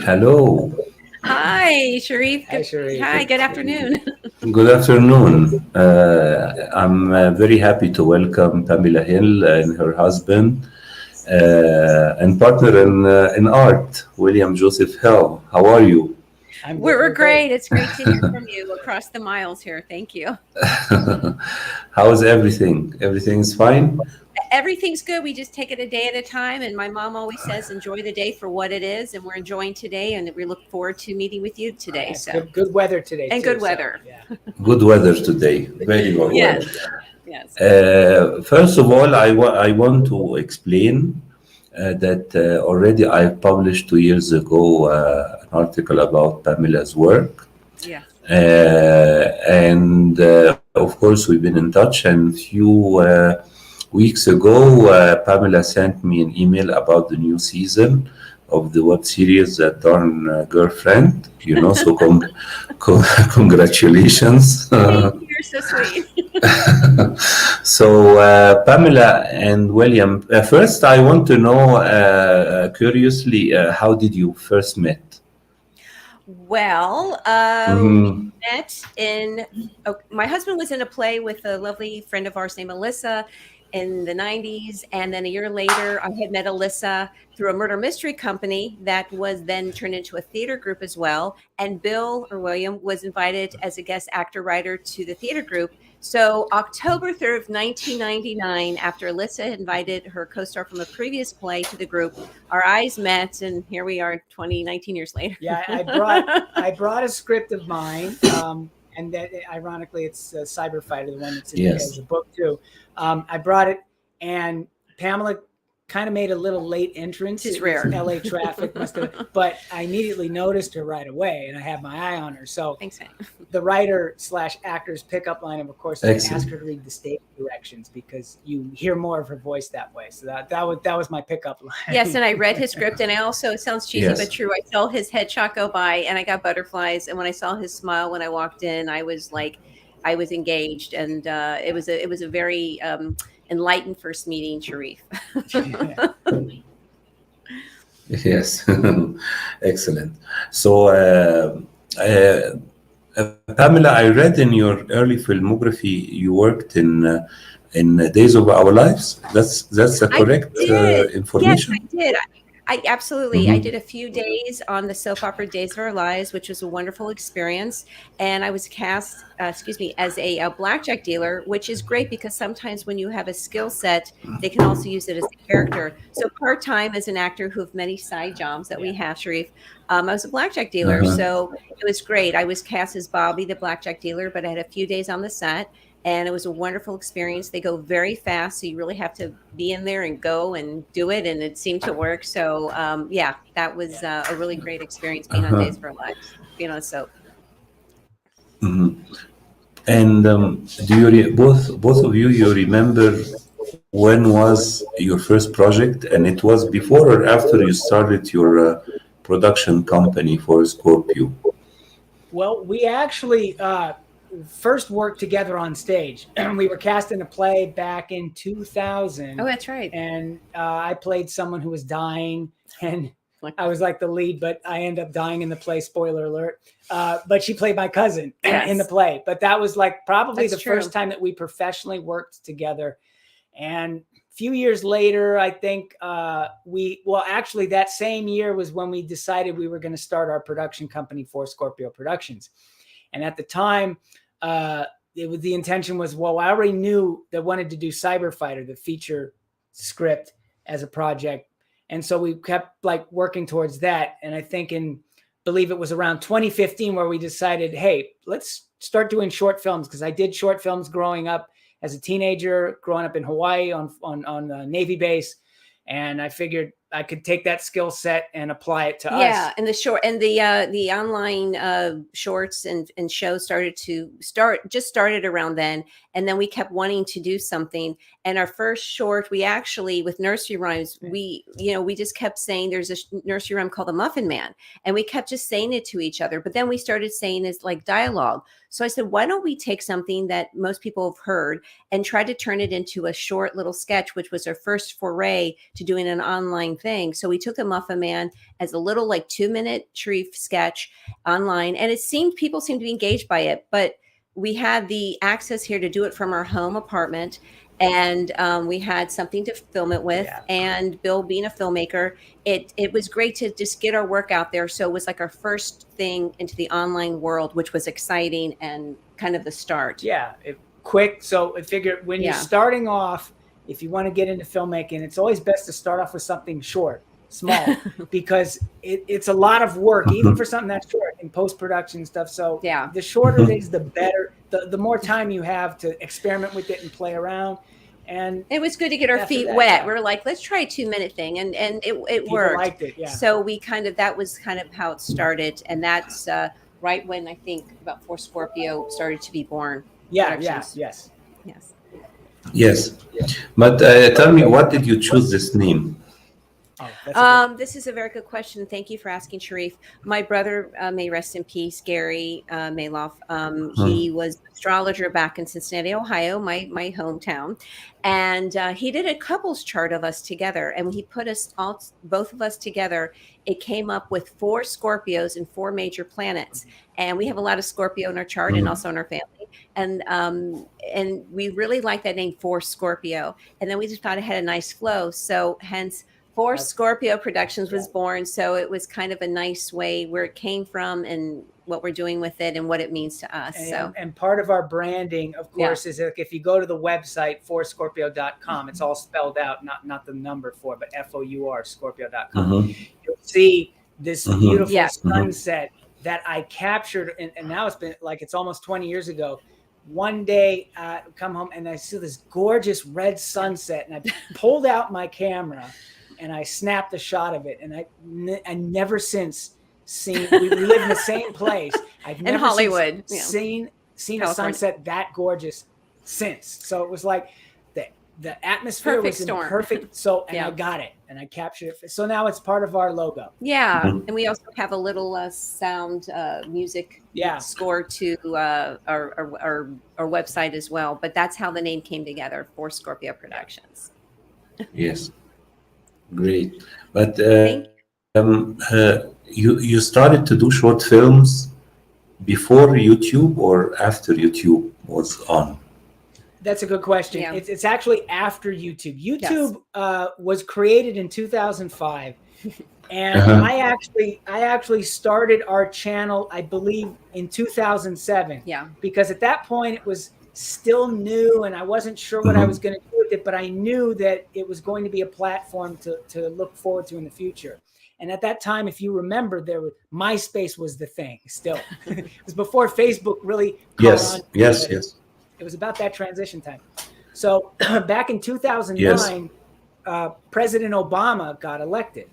Hello. Hi, Sharif. Hi, Sharif. Hi, good afternoon. Good afternoon. I'm very happy to welcome Pamela Hill and her husband and partner in art, William Joseph Hill. How are you? We're great. It's great to hear from you across the miles here. Thank you. How's everything? Everything's fine? Everything's good. We just take it a day at a time. And my mom always says, enjoy the day for what it is. And we're enjoying today. And we look forward to meeting with you today. So good weather today. And too, good weather. So, yeah. Good weather today. Very good Yes. weather. Yes. First of all, I want to explain that already I published 2 years ago an article about Pamela's work. Yeah. And of course, we've been in touch. And few weeks ago, Pamela sent me an email about the new season of the web series That Darn Girlfriend. So congratulations. Thank you. You're so sweet. So, Pamela and William, first I want to know, curiously, how did you first met? Well, we met my husband was in a play with a lovely friend of ours named Alyssa in the 90s. And then a year later, I had met Alyssa through a murder mystery company that was then turned into a theater group as well. And Bill or William was invited as a guest actor writer to the theater group. So October 3rd of 1999, after Alyssa had invited her co-star from a previous play to the group, our eyes met, and here we are 19 years later. Yeah, I brought a script of mine, and that ironically it's Cyber Fighter, the one that's in the book too. I brought it, and Pamela kind of made a little late entrance. It's rare. LA traffic must have, but I immediately noticed her right away, and I had my eye on her. So thanks, man. The writer/actor's pickup line, of course, I asked her to read the stage directions because you hear more of her voice that way. So that was my pickup line. Yes, and I read his script, and I also, it sounds cheesy but true, I saw his headshot go by, and I got butterflies. And when I saw his smile when I walked in, I was engaged, and it was a very enlightened first meeting, Sharif. Yes, excellent. So, Pamela, I read in your early filmography you worked in Days of Our Lives. That's the correct information. Yes, I did. I absolutely. I did a few days on the soap opera Days of Our Lives, which was a wonderful experience. And I was cast, as a blackjack dealer, which is great because sometimes when you have a skill set, they can also use it as a character. So part-time as an actor who have many side jobs that we have, Sharif, I was a blackjack dealer. So it was great. I was cast as Bobby, the blackjack dealer, but I had a few days on the set. And it was a wonderful experience. They go very fast, so you really have to be in there and go and do it. And it seemed to work. So, that was a really great experience being on Days of Our Lives, being on soap. And do you both of you remember when was your first project? And it was before or after you started your production company, Four Scorpio? Well, we actually first worked together on stage. We were cast in a play back in 2000. Oh, that's right. And I played someone who was dying, and I was like the lead, but I ended up dying in the play. Spoiler alert. But she played my cousin in the play. But that was like probably the first time that we professionally worked together. And a few years later, I think actually that same year was when we decided we were going to start our production company, Four Scorpio Productions. And at the time, the intention was, I already knew that I wanted to do Cyber Fighter, the feature script, as a project. And so we kept working towards that. And I think believe it was around 2015 where we decided, hey, let's start doing short films. Because I did short films growing up as a teenager, growing up in Hawaii on the Navy base. And I figured I could take that skill set and apply it to us. Yeah, and the online shorts and shows started around then, and then we kept wanting to do something. And our first short, we actually, with nursery rhymes, we just kept saying there's a nursery rhyme called The Muffin Man, and we kept just saying it to each other. But then we started saying it's like dialogue. So I said, why don't we take something that most people have heard and try to turn it into a short little sketch, which was our first foray to doing an online thing. So we took a Muffin Man as a little like 2-minute Sharif sketch online, and people seemed to be engaged by it. But we had the access here to do it from our home apartment, and we had something to film it with. Yeah. And Bill, being a filmmaker, it was great to just get our work out there. So it was like our first thing into the online world, which was exciting and kind of the start. Yeah, quick. So I figure when you're starting off, if you want to get into filmmaking, it's always best to start off with something short, small, because it's a lot of work, even for something that's short in post-production stuff. So the shorter it is, the better. The more time you have to experiment with it and play around. And it was good to get our feet wet. We were like, let's try a 2-minute thing, and it worked. Liked it, yeah. So that was kind of how it started, and that's right when I think about Four Scorpio started to be born. Yes. But tell me, what did you choose this name? This is a very good question. Thank you for asking, Sharif. My brother, may rest in peace, Gary Maloff. He was an astrologer back in Cincinnati, Ohio, my hometown, and he did a couples chart of us together. And when he put both of us together, it came up with 4 Scorpios and 4 major planets. And we have a lot of Scorpio in our chart and also in our family. And we really like that name, Four Scorpio. And then we just thought it had a nice flow. So hence, Four Scorpio Productions was born. So it was kind of a nice way where it came from and what we're doing with it and what it means to us. And part of our branding, of course, is if you go to the website, fourscorpio.com, it's all spelled out, not the number 4, but FOUR, Scorpio.com. You'll see this beautiful sunset that I captured. And now it's been like, it's almost 20 years ago. One day, I come home and I see this gorgeous red sunset, and I pulled out my camera and I snapped a shot of it. And I never since seen, we live in the same place. I've never in Hollywood seen a sunset that gorgeous since. So it was like the atmosphere was perfect. So, and I got it and I captured it. So now it's part of our logo. Yeah. And we also have a little sound music score to our website as well. But that's how the name came together, Four Scorpio Productions. Yes. Great. But you started to do short films before YouTube or after YouTube was on? That's a good question. Yeah. It's actually after YouTube. YouTube was created in 2005, and I actually started our channel, I believe, in 2007. Yeah. Because at that point it was still new, and I wasn't sure what I was going to do with it, but I knew that it was going to be a platform to look forward to in the future. And at that time, if you remember, MySpace was the thing. Still, it was before Facebook really. Yes. It was about that transition time. So back in 2009, President Obama got elected.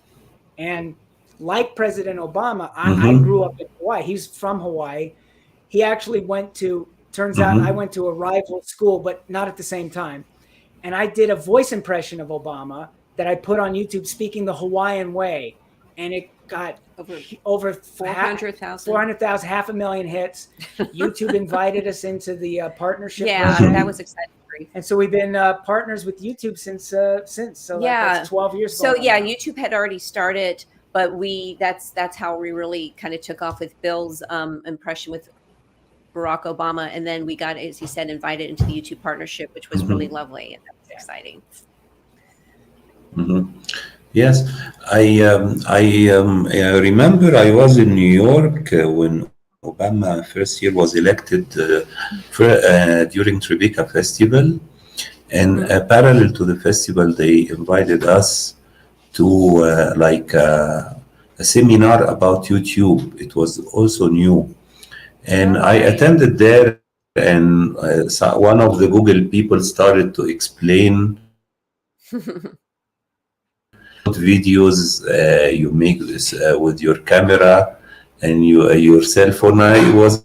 And like President Obama, I grew up in Hawaii. He's from Hawaii. He actually turns out I went to a rival school, but not at the same time. And I did a voice impression of Obama that I put on YouTube, speaking the Hawaiian way. And it got over 400,000, 500,000 hits. YouTube invited us into the partnership. Yeah, program. That was exciting. And so we've been partners with YouTube since. So that's 12 years. So YouTube had already started, but that's how we really kind of took off with Bill's impression with Barack Obama, and then we got, as he said, invited into the YouTube partnership, which was really lovely, and that was exciting. Yes, I remember I was in New York when Obama first year was elected during Tribeca Festival, and parallel to the festival, they invited us to a seminar about YouTube. It was also new, and I attended there, and one of the Google people started to explain videos you make this with your camera and your cell phone. I was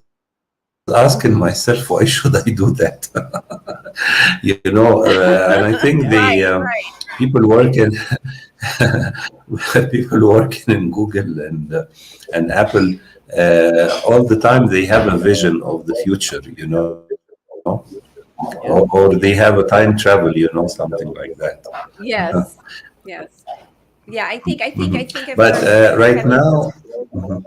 asking myself, why should I do that? And I think people working in Google and Apple all the time, they have a vision of the future, or they have a time travel, something like that. Yes. Yeah, I think if But we right had those now, skills. mhm,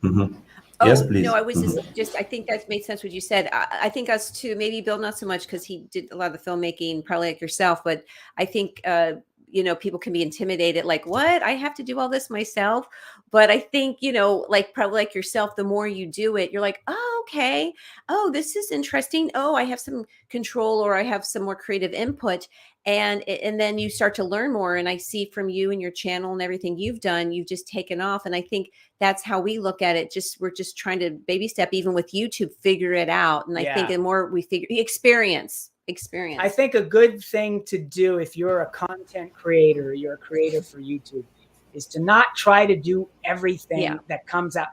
mhm. Yes, Oh, no, please. I was just I think that made sense what you said. I think us too, maybe Bill not so much because he did a lot of the filmmaking, probably like yourself, but I think people can be intimidated, like, what? I have to do all this myself. But I think, like probably like yourself, the more you do it, you're like, oh, okay. Oh, this is interesting. Oh, I have some control or I have some more creative input. And then you start to learn more. And I see from you and your channel and everything you've done, you've just taken off. And I think that's how we look at it. We're just trying to baby step, even with YouTube, figure it out. And I think the more we figure experience. I think a good thing to do if you're a content creator, you're a creator for YouTube, is to not try to do everything that comes out.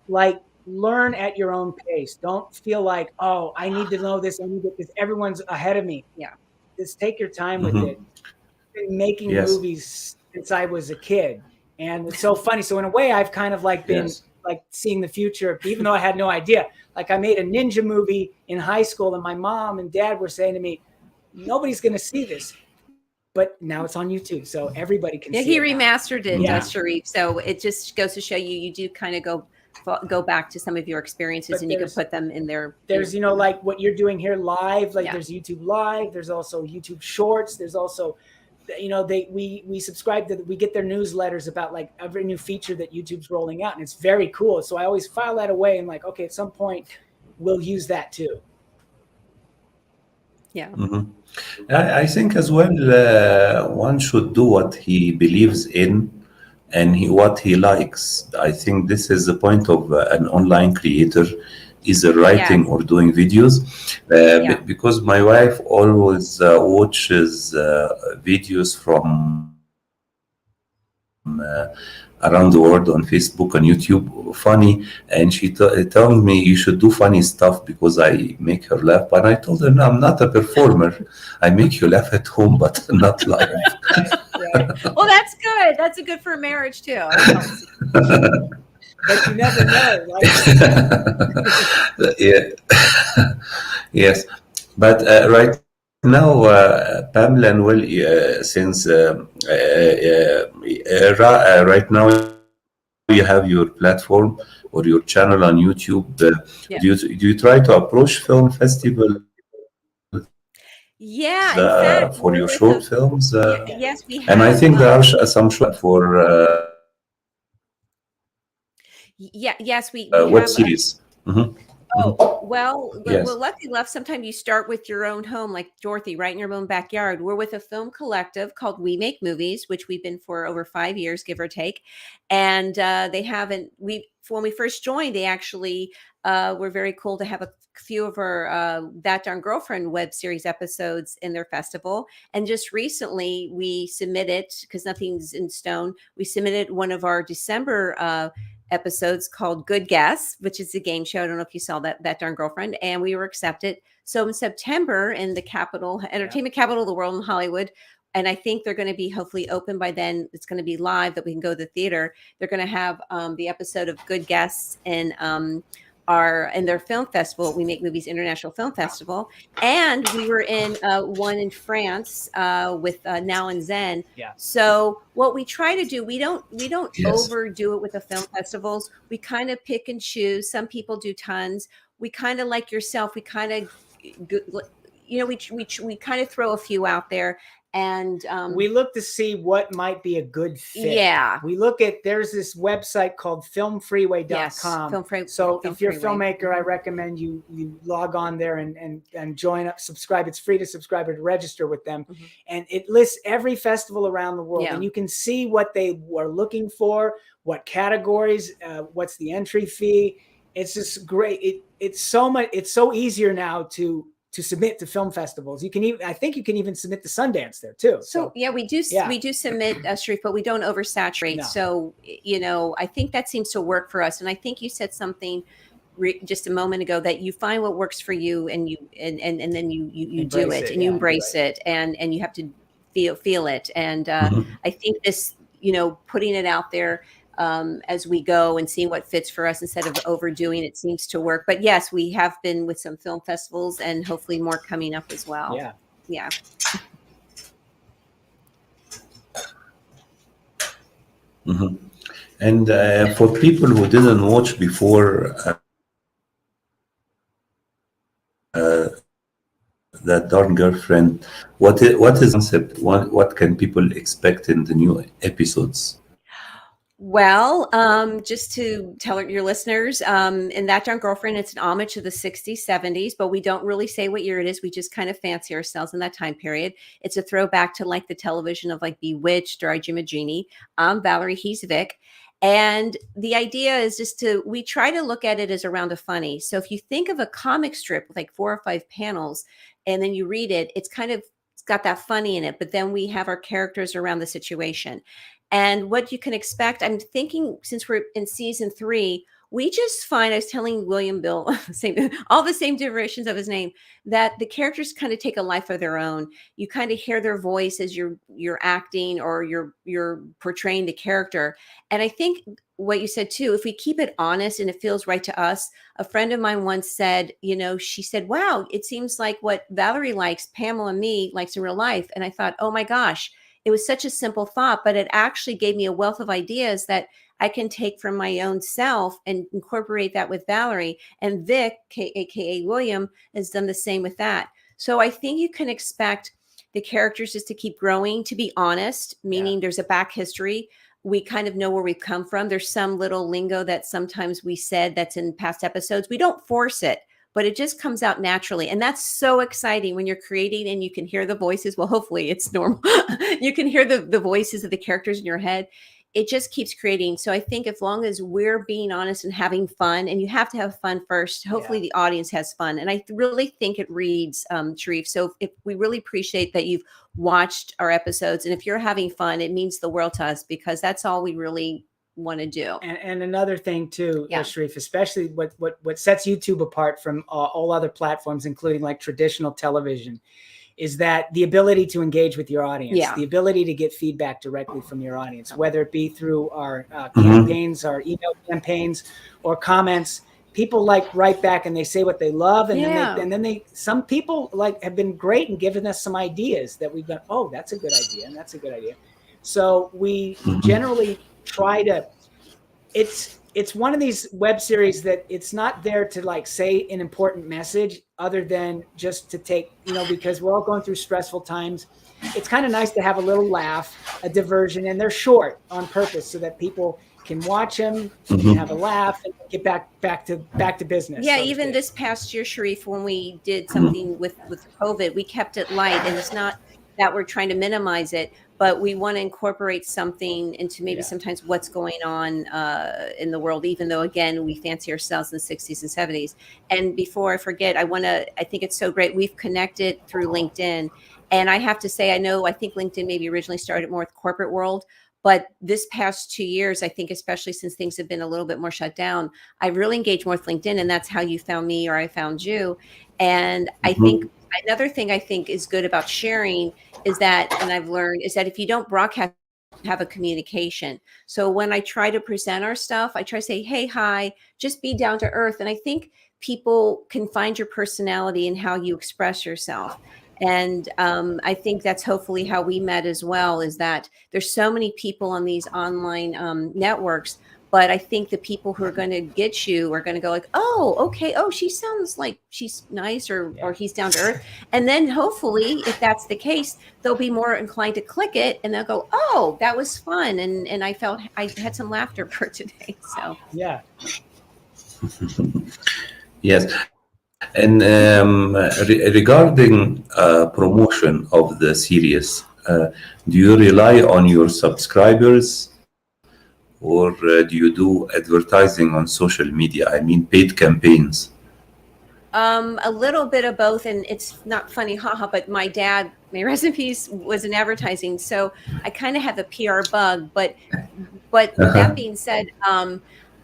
Like, learn at your own pace. Don't feel like, oh, I need to know this. I need it because everyone's ahead of me. Yeah. Just take your time with it. I've been making movies since I was a kid. And it's so funny. So in a way, I've kind of like been like seeing the future, even though I had no idea. Like, I made a ninja movie in high school and my mom and dad were saying to me, nobody's going to see this, but now it's on YouTube, so everybody can see it. He remastered it, Sharif. So it just goes to show you do kind of go back to some of your experiences, and you can put them in there. There's, like what you're doing here live, like there's YouTube Live, there's also YouTube Shorts, there's also, we subscribe to, we get their newsletters about like every new feature that YouTube's rolling out, and it's very cool. So I always file that away and like, okay, at some point we'll use that too. Yeah. I think as well, one should do what he believes in and what he likes. I think this is the point of an online creator, either writing or doing videos. Because my wife always watches videos from around the world on Facebook and YouTube, funny, and she tells me you should do funny stuff because I make her laugh. But I told her, no, I'm not a performer. I make you laugh at home, but not live. Well, that's good. That's good for a marriage too. But you never know, right? Yes, but right now, Pamela and Will, since right now you have your platform or your channel on YouTube, do you try to approach film festivals? Yeah, in fact, for your short films. Yes, we have. And I think there are some short for yes, we web have series. Oh, well, lucky enough, sometimes you start with your own home, like Dorothy, right in your own backyard. We're with a film collective called We Make Movies, which we've been for over 5 years, give or take. And when we first joined, they actually were very cool to have a few of our That Darn Girlfriend web series episodes in their festival. And just recently we submitted, because nothing's in stone, we submitted one of our December episodes called Good Guess, which is a game show. I don't know if you saw That Darn Girlfriend, and we were accepted. So in September, in the entertainment capital of the world in Hollywood, and I think they're going to be hopefully open by then. It's going to be live that we can go to the theater. They're going to have the episode of Good Guess in their film festival. We Make Movies International Film Festival, and we were in one in France with Now and Zen. So what we try to do, we don't overdo it with the film festivals. We kind of pick and choose. Some people do tons. We kind of, like yourself, we kind of we kind of throw a few out there. And we look to see what might be a good fit. Yeah. We look at, there's this website called filmfreeway.com. Yes, so if you're a filmmaker, I recommend you log on there and join up, subscribe. It's free to subscribe or to register with them. And it lists every festival around the world. And you can see what they are looking for, what categories, what's the entry fee. It's just great. It's so easier now to submit to film festivals. I think you can even submit to Sundance there too. So yeah, we do submit, Sharif, but we don't oversaturate. No. So, I think that seems to work for us. And I think you said something just a moment ago, that you find what works for you, and then you do it, and you embrace it, and you have to feel it. And I think this, putting it out there as we go and seeing what fits for us instead of overdoing it seems to work. But yes, we have been with some film festivals, and hopefully more coming up as well. Yeah. Mhm. And for people who didn't watch before, that darn girlfriend, what is concept? What can people expect in the new episodes? Well, just to tell your listeners, in That Darn Girlfriend, it's an homage to the 60s, 70s, but we don't really say what year it is. We just kind of fancy ourselves in that time period. It's a throwback to like the television of like Bewitched or I, Jim and Jeannie. I'm Valerie, he's Vic. And the idea is just we try to look at it as a round of funny. So if you think of a comic strip with like 4 or 5 panels and then you read it, it's got that funny in it, but then we have our characters around the situation. And what you can expect, I'm thinking since we're in season 3, we just find, I was telling William Bill, all the same derivations of his name, that the characters kind of take a life of their own. You kind of hear their voice as you're acting or you're portraying the character. And I think what you said too, if we keep it honest and it feels right to us, a friend of mine once said, she said, wow, it seems like what Valerie likes, Pamela and me likes in real life. And I thought, oh my gosh, it was such a simple thought, but it actually gave me a wealth of ideas that I can take from my own self and incorporate that with Valerie. And Vic, aka William, has done the same with that. So I think you can expect the characters just to keep growing, to be honest, meaning there's a back history. We kind of know where we've come from. There's some little lingo that sometimes we said that's in past episodes. We don't force it, but it just comes out naturally. And that's so exciting when you're creating and you can hear the voices. Well, hopefully it's normal. You can hear the voices of the characters in your head. It just keeps creating. So I think as long as we're being honest and having fun, and you have to have fun first, hopefully the audience has fun. And I really think it reads, Sharif. So if we really appreciate that you've watched our episodes, and if you're having fun, it means the world to us, because that's all we really want to do. And another thing too, Sharif, especially what sets YouTube apart from all other platforms, including like traditional television, is that the ability to engage with your audience, the ability to get feedback directly from your audience, whether it be through our campaigns, our email campaigns, or comments. People like write back and they say what they love, and then some people like have been great and given us some ideas that we've done. Oh, that's a good idea, and that's a good idea. So we generally try to. It's one of these web series that it's not there to like say an important message other than just to take, because we're all going through stressful times. It's kind of nice to have a little laugh, a diversion, and they're short on purpose so that people can watch them, can have a laugh, and get back to business. Yeah, even this past year, Sharif, when we did something with COVID, we kept it light, and it's not that we're trying to minimize it, but we want to incorporate something into maybe sometimes what's going on in the world, even though, again, we fancy ourselves in the 60s and 70s. And before I forget, I think it's so great. We've connected through LinkedIn. And I have to say, I think LinkedIn maybe originally started more with the corporate world. But this past 2 years, I think, especially since things have been a little bit more shut down, I really engaged more with LinkedIn. And that's how you found me, or I found you. And I think another thing I think is good about sharing is that, and I've learned, is that if you don't broadcast, have a communication. So when I try to present our stuff, I try to say, hey, hi, just be down to earth. And I think people can find your personality and how you express yourself. And I think that's hopefully how we met as well, is that there's so many people on these online networks. But I think the people who are going to get you are going to go like, oh, okay. Oh, she sounds like she's nice, or he's down to earth. And then hopefully, if that's the case, they'll be more inclined to click it and they'll go, oh, that was fun. And I felt I had some laughter for today. So, yeah. Yes. And regarding promotion of the series, do you rely on your subscribers, or do you do advertising on social media? I mean, paid campaigns. A little bit of both, and it's not funny, haha, but my dad, may rest in peace, was in advertising, so I kind of have a PR bug. But with that being said,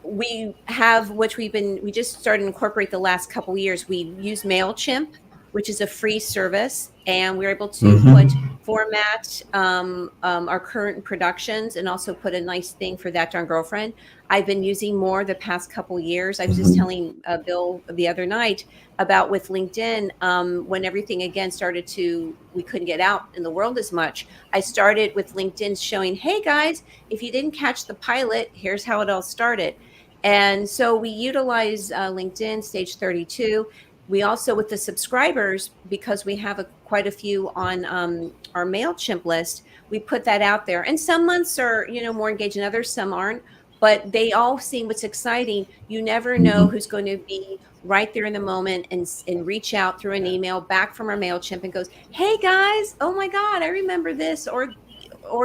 we have, which we just started to incorporate the last couple of years. We use MailChimp, which is a free service, and we're able to put format our current productions and also put a nice thing for That Darn Girlfriend. I've been using more the past couple years. I was just telling Bill the other night about with LinkedIn, when everything again started to, we couldn't get out in the world as much. I started with LinkedIn showing, hey guys, if you didn't catch the pilot, here's how it all started. And so we utilize LinkedIn, Stage 32. We also, with the subscribers, because we have quite a few on our MailChimp list, we put that out there. And some months are, more engaged than others, some aren't. But they all seem what's exciting. You never know who's going to be right there in the moment and reach out through an email back from our MailChimp and goes, hey guys, oh my God, I remember this, or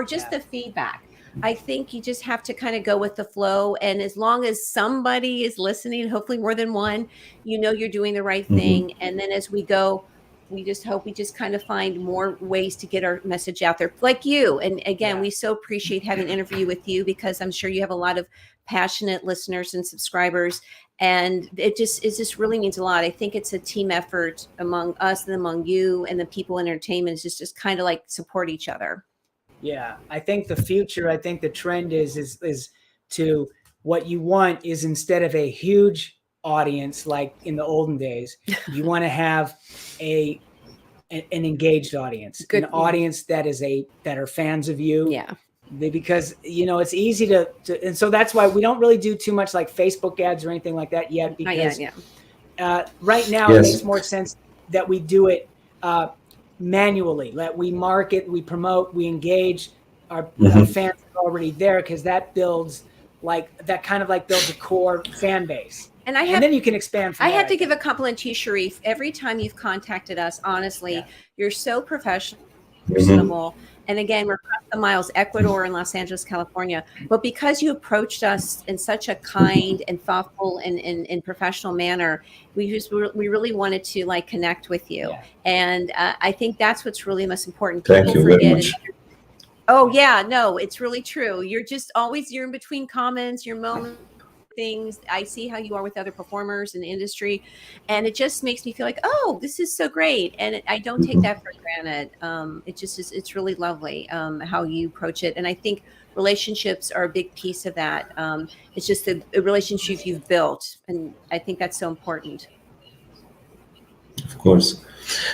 just the feedback. I think you just have to kind of go with the flow. And as long as somebody is listening, hopefully more than one, you're doing the right thing. And then as we go, we just hope we just kind of find more ways to get our message out there, like you. And again, we so appreciate having an interview with you, because I'm sure you have a lot of passionate listeners and subscribers. And it just really means a lot. I think it's a team effort among us and among you and the people in entertainment, is just kind of like support each other. Yeah, I think the future, I think the trend is to, what you want is, instead of a huge audience like in the olden days, you want to have an engaged audience, an audience that are fans of you. Yeah. Because it's easy to and so that's why we don't really do too much like Facebook ads or anything like that yet, because right now it makes more sense that we do it manually, that we market, we promote, we engage our fans already there, because that builds builds a core fan base. And then you can expand from there. I have to give a compliment to you, Sharif. Every time you've contacted us, honestly, you're so professional, personable. And again, we're across the miles, Ecuador and Los Angeles, California. But because you approached us in such a kind and thoughtful and professional manner, we really wanted to connect with you. Yeah. And I think that's what's really most important. Thank you very much. Oh yeah, no, it's really true. You're in between comments, your moments, things. I see how you are with other performers in the industry, and it just makes me feel like, oh, this is so great. And I don't take that for granted. It just is, it's really lovely how you approach it. And I think relationships are a big piece of that. It's just the relationship you've built. And I think that's so important. Of course.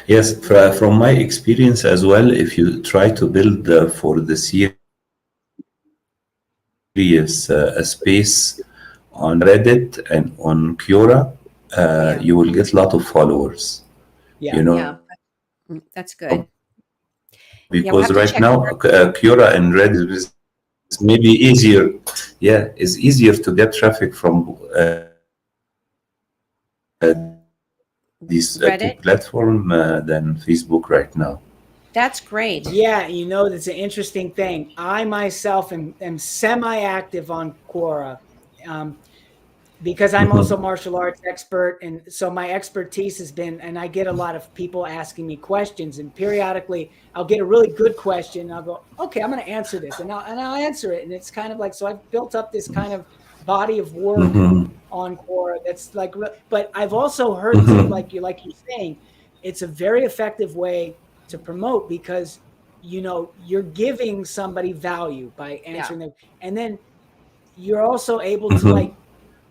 Yes, from my experience as well, if you try to build for the series a space on Reddit and on Quora, you will get a lot of followers. Yeah, that's good. Because right now, Quora and Reddit is maybe easier. Yeah, it's easier to get traffic from this platform than Facebook right now. That's great. Yeah, that's an interesting thing. I myself am semi-active on Quora. Because I'm also a martial arts expert, and so my expertise has been, and I get a lot of people asking me questions, and periodically I'll get a really good question, and I'll go, okay, I'm going to answer this, and I'll answer it, and it's kind of like, so I've built up this kind of body of work on Quora that's like, but I've also heard too, like you're saying, it's a very effective way to promote, because you're giving somebody value by answering them, and then you're also able to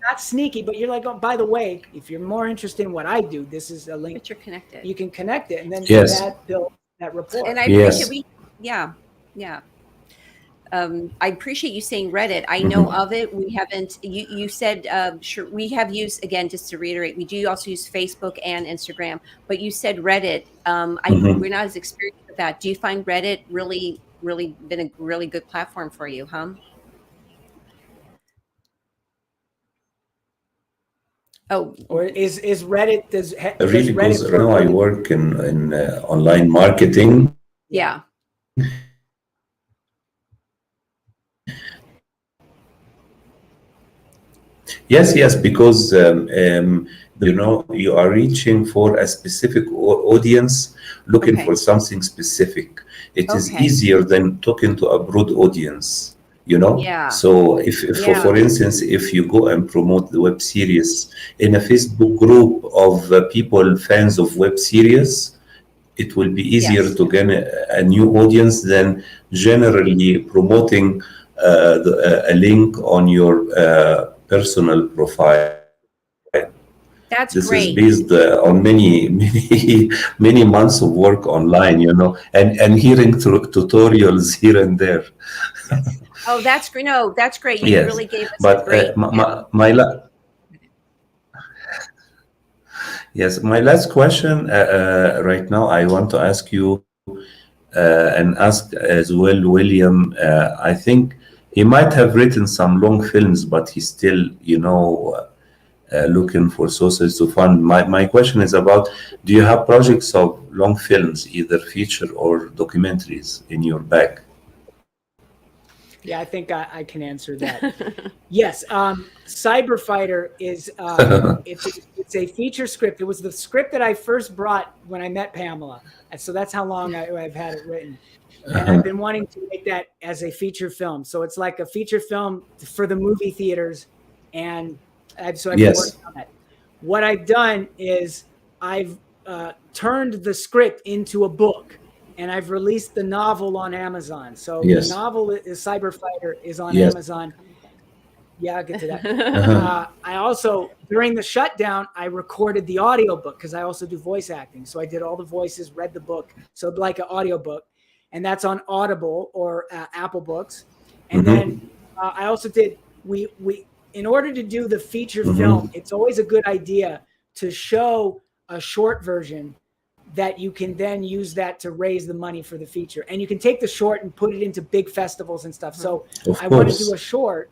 not sneaky, but you're like, oh, by the way, if you're more interested in what I do, this is a link. But you're connected. You can connect it, and then that builds that rapport. And I appreciate I appreciate you saying Reddit. I know of it. We haven't. You said sure. We have used, again, just to reiterate, we do also use Facebook and Instagram. But you said Reddit. We're not as experienced with that. Do you find Reddit really been a really good platform for you, huh? Oh, or is Reddit really? Because right now I work in online marketing. Yeah. Yes, because you are reaching for a specific audience, looking for something specific. It is easier than talking to a broad audience. So if for instance, if you go and promote the web series in a Facebook group of people, fans of web series, it will be easier Yes. to gain a new audience than generally promoting a link on your personal profile. That's This is great. based on many months of work online, and hearing tutorials here and there. Yes. Oh, that's great. No, that's great. You Yes, really gave us a but great. my last question right now, I want to ask you and ask as well, William. I think he might have written some long films, but he's still, looking for sources to fund. My question is about: do you have projects of long films, either feature or documentaries, in your bag? Yeah, I think I can answer that. Yes, Cyber Fighter is it's a feature script. It was the script that I first brought when I met Pamela, and so that's how long I've had it written. And I've been wanting to make that as a feature film. So it's like a feature film for the movie theaters, and I've been Yes. working on that. What I've done is I've turned the script into a book, and I've released the novel on Amazon. So Yes. the novel is Cyber Fighter is on Yes. Amazon. Yeah, I'll get to that. Uh-huh. I also, during the shutdown, I recorded the audiobook because I also do voice acting. So I did all the voices, read the book. So like an audiobook. And that's on Audible or Apple Books. And then I also did, we in order to do the feature film, it's always a good idea to show a short version that you can then use that to raise the money for the feature. And you can take the short and put it into big festivals and stuff. So I want to do a short.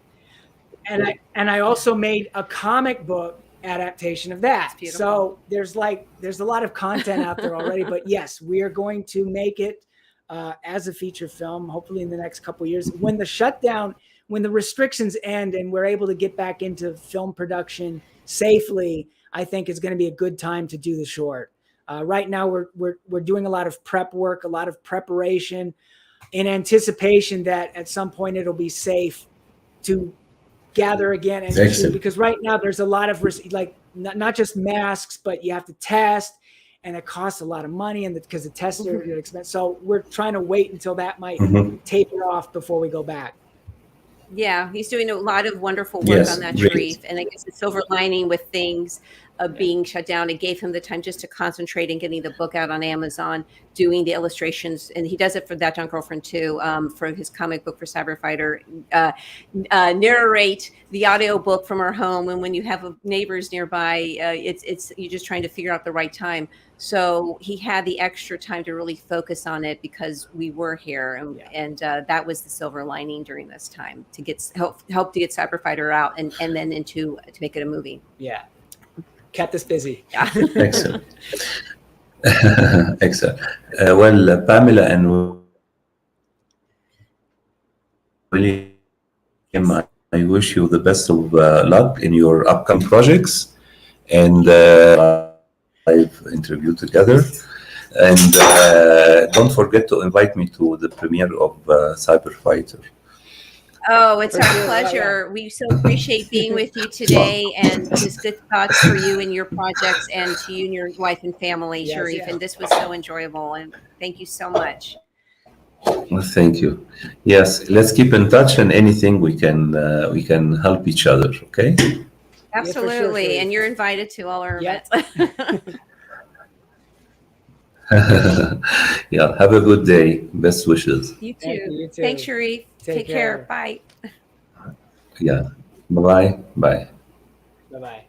And I also made a comic book adaptation of that. So there's a lot of content out there already. But yes, we are going to make it as a feature film, hopefully in the next couple of years. When the shutdown, when the restrictions end and we're able to get back into film production safely, I think it's going to be a good time to do the short. Right now, we're doing a lot of prep work, a lot of preparation, in anticipation that at some point it'll be safe to gather again and shoot. Because right now there's a lot of risk, like not just masks, but you have to test, and it costs a lot of money, and because the tests are expensive. So we're trying to wait until that might taper off before we go back. Yeah, he's doing a lot of wonderful work on that, Sharif. And I guess the silver lining with things being shut down, it gave him the time just to concentrate and getting the book out on Amazon, doing the illustrations. And he does it for That Young Girlfriend too, for his comic book for Cyber Fighter. Narrate the audio book from our home. And when you have neighbors nearby, it's you're just trying to figure out the right time. So he had the extra time to really focus on it because we were here, and that was the silver lining during this time to get help to get Cyber Fighter out and then to make it a movie. Yeah, kept us busy. Yeah. Excellent. Excellent. Well, Pamela and William, I wish you the best of luck in your upcoming projects, and live interview together. And don't forget to invite me to the premiere of Cyber Fighter. Oh, it's our pleasure. We so appreciate being with you today, and just good thoughts for you and your projects, and to you and your wife and family, Sharif. And this was so enjoyable, and thank you so much. Well, thank you. Yes, let's keep in touch, and anything we can help each other. Okay. Absolutely, yeah, sure. And you're invited to all our events. Yeah, have a good day. Best wishes. You too. You too. Thanks, Sharif. Take care. Bye. Yeah. Bye-bye. Bye. Bye-bye.